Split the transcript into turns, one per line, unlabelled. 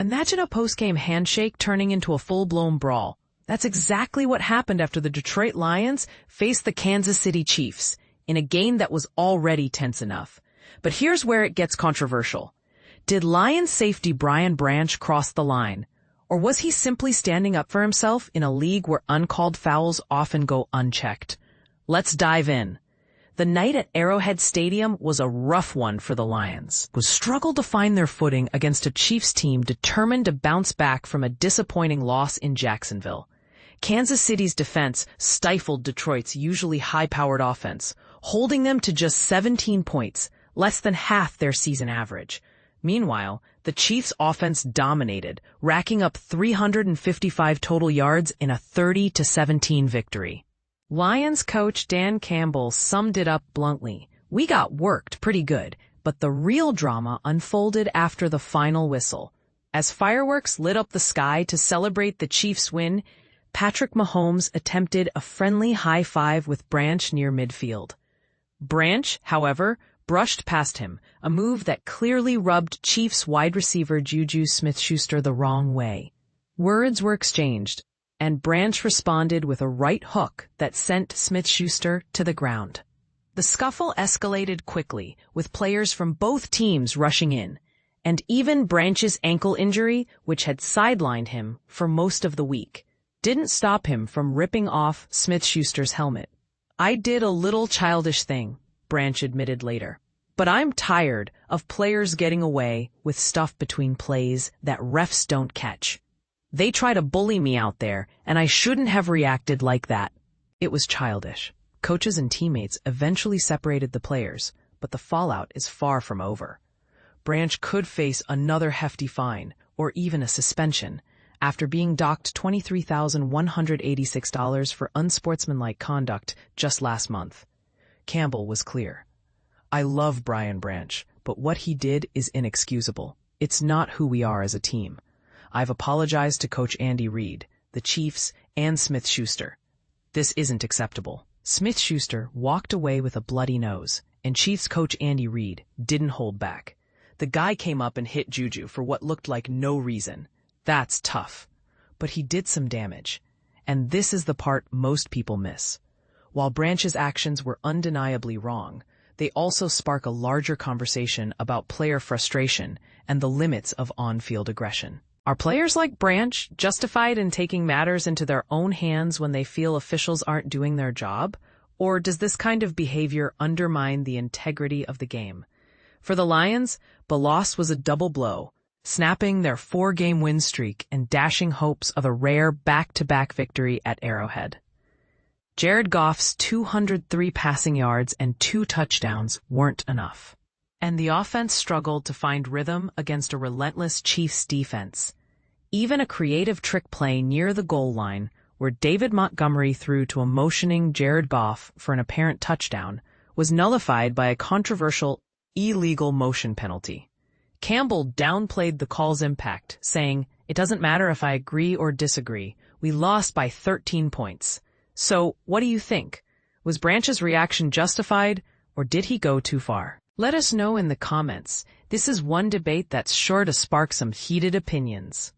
Imagine a post-game handshake turning into a full-blown brawl. That's exactly what happened after the Detroit Lions faced the Kansas City Chiefs in a game that was already tense enough. But here's where it gets controversial. Did Lions safety Brian Branch cross the line? Or was he simply standing up for himself in a league where uncalled fouls often go unchecked? Let's dive in. The night at Arrowhead Stadium was a rough one for the Lions, who struggled to find their footing against a Chiefs team determined to bounce back from a disappointing loss in Jacksonville. Kansas City's defense stifled Detroit's usually high-powered offense, holding them to just 17 points, less than half their season average. Meanwhile, the Chiefs' offense dominated, racking up 355 total yards in a 30-17 victory. Lions coach Dan Campbell summed it up bluntly. "We got worked pretty good, but the real drama unfolded after the final whistle. As fireworks lit up the sky to celebrate the Chiefs' win, Patrick Mahomes attempted a friendly high five with Branch near midfield. Branch, however, brushed past him, a move that clearly rubbed Chiefs wide receiver JuJu Smith-Schuster the wrong way. Words were exchanged, and Branch responded with a right hook that sent Smith-Schuster to the ground. The scuffle escalated quickly, with players from both teams rushing in, and even Branch's ankle injury, which had sidelined him for most of the week, didn't stop him from ripping off Smith-Schuster's helmet. "I did a little childish thing," Branch admitted later. "But I'm tired of players getting away with stuff between plays that refs don't catch. They try to bully me out there, and I shouldn't have reacted like that." It was childish. Coaches and teammates eventually separated the players, but the fallout is far from over. Branch could face another hefty fine, or even a suspension, after being docked $23,186 for unsportsmanlike conduct just last month. Campbell was clear. "I love Brian Branch, but what he did is inexcusable. It's not who we are as a team. I've apologized to Coach Andy Reid, the Chiefs, and Smith-Schuster. This isn't acceptable." Smith-Schuster walked away with a bloody nose, and Chiefs coach Andy Reid didn't hold back. The guy came up and hit JuJu for what looked like no reason. That's tough. But he did some damage. And this is the part most people miss. While Branch's actions were undeniably wrong, they also spark a larger conversation about player frustration and the limits of on-field aggression. Are players like Branch justified in taking matters into their own hands when they feel officials aren't doing their job? Or does this kind of behavior undermine the integrity of the game? For the Lions, the loss was a double blow, snapping their 4-game win streak and dashing hopes of a rare back-to-back victory at Arrowhead. Jared Goff's 203 passing yards and 2 touchdowns weren't enough. And the offense struggled to find rhythm against a relentless Chiefs defense. Even a creative trick play near the goal line, where David Montgomery threw to a motioning Jared Goff for an apparent touchdown, was nullified by a controversial, illegal motion penalty. Campbell downplayed the call's impact, saying, "It doesn't matter if I agree or disagree. We lost by 13 points. So, what do you think? Was Branch's reaction justified, or did he go too far?" Let us know in the comments. This is one debate that's sure to spark some heated opinions.